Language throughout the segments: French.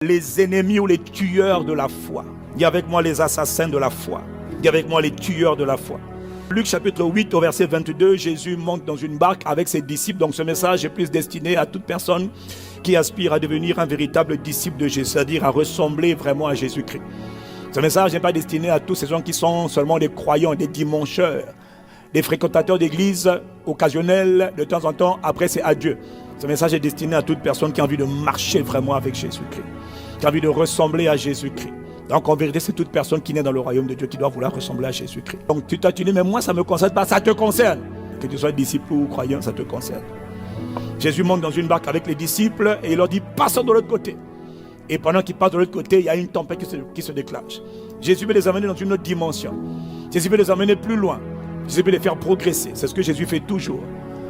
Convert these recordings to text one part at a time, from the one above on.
Les ennemis ou les tueurs de la foi. Dis avec moi les assassins de la foi. Dis avec moi les tueurs de la foi. Luc chapitre 8 au verset 22, Jésus monte dans une barque avec ses disciples. Donc ce message est plus destiné à toute personne qui aspire à devenir un véritable disciple de Jésus, c'est-à-dire à ressembler vraiment à Jésus-Christ. Ce message n'est pas destiné à tous ces gens qui sont seulement des croyants, des dimancheurs, des fréquentateurs d'église occasionnels de temps en temps. Après c'est à Dieu. Ce message est destiné à toute personne qui a envie de marcher vraiment avec Jésus-Christ, qui a envie de ressembler à Jésus-Christ. Donc en vérité, c'est toute personne qui naît dans le royaume de Dieu qui doit vouloir ressembler à Jésus-Christ. Donc tu t'as dit, mais moi ça ne me concerne pas, ça te concerne. Que tu sois disciple ou croyant, ça te concerne. Jésus monte dans une barque avec les disciples et il leur dit, passons de l'autre côté. Et pendant qu'ils passent de l'autre côté, il y a une tempête qui se déclenche. Jésus veut les amener dans une autre dimension. Jésus veut les amener plus loin. Jésus veut les faire progresser. C'est ce que Jésus fait toujours.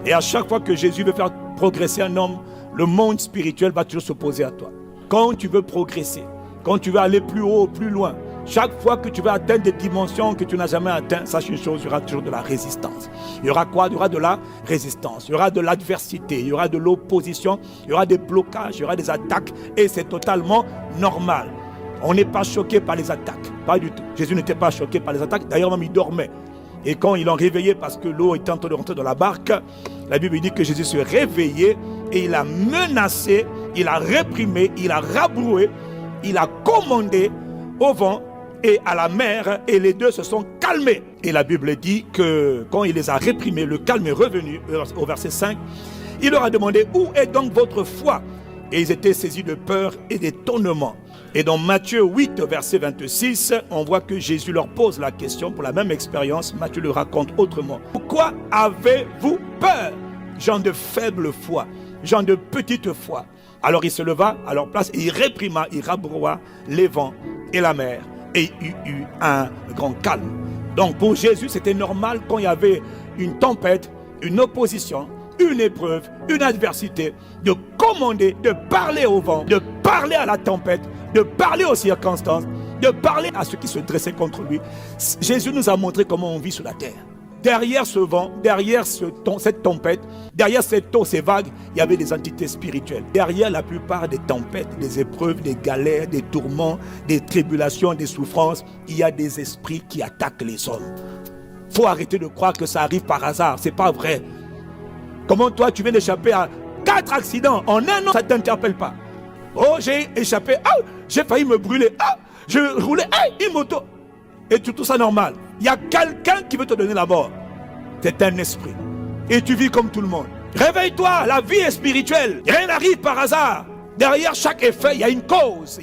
Et à chaque fois que Jésus veut faire progresser un homme, le monde spirituel va toujours s'opposer à toi. Quand tu veux progresser, quand tu veux aller plus haut, plus loin, chaque fois que tu veux atteindre des dimensions que tu n'as jamais atteintes, sache une chose, il y aura toujours de la résistance. Il y aura quoi? Il y aura de la résistance, il y aura de l'adversité, il y aura de l'opposition, il y aura des blocages, il y aura des attaques et c'est totalement normal. On n'est pas choqué par les attaques, pas du tout. Jésus n'était pas choqué par les attaques, d'ailleurs même il dormait. Et quand ils l'ont réveillé parce que l'eau était en train de rentrer dans la barque, la Bible dit que Jésus se réveillait et il a menacé, il a réprimé, il a rabroué, il a commandé au vent et à la mer et les deux se sont calmés. Et la Bible dit que quand il les a réprimés, le calme est revenu au verset 5. Il leur a demandé, où est donc votre foi? Et ils étaient saisis de peur et d'étonnement. Et dans Matthieu 8, verset 26, on voit que Jésus leur pose la question pour la même expérience. Matthieu le raconte autrement. Pourquoi avez-vous peur, gens de faible foi, gens de petite foi? Alors il se leva à leur place et il réprima, il rabroua les vents et la mer. Et il y eut un grand calme. Donc pour Jésus, c'était normal quand il y avait une tempête, une opposition, une épreuve, une adversité, de commander, de parler au vent, de parler à la tempête, de parler aux circonstances, de parler à ceux qui se dressaient contre lui. Jésus nous a montré comment on vit sur la terre. Derrière ce vent, derrière cette tempête, derrière cette eau, ces vagues, il y avait des entités spirituelles. Derrière la plupart des tempêtes, des épreuves, des galères, des tourments, des tribulations, des souffrances, il y a des esprits qui attaquent les hommes. Il faut arrêter de croire que ça arrive par hasard, c'est pas vrai. Comment toi tu viens d'échapper à 4 accidents en un an, ça ne t'interpelle pas? Oh, j'ai échappé, j'ai failli me brûler, je roulais, une moto. Et tu trouves ça normal? Il y a quelqu'un qui veut te donner la mort. C'est un esprit. Et tu vis comme tout le monde. Réveille-toi, la vie est spirituelle. Rien n'arrive par hasard. Derrière chaque effet, il y a une cause.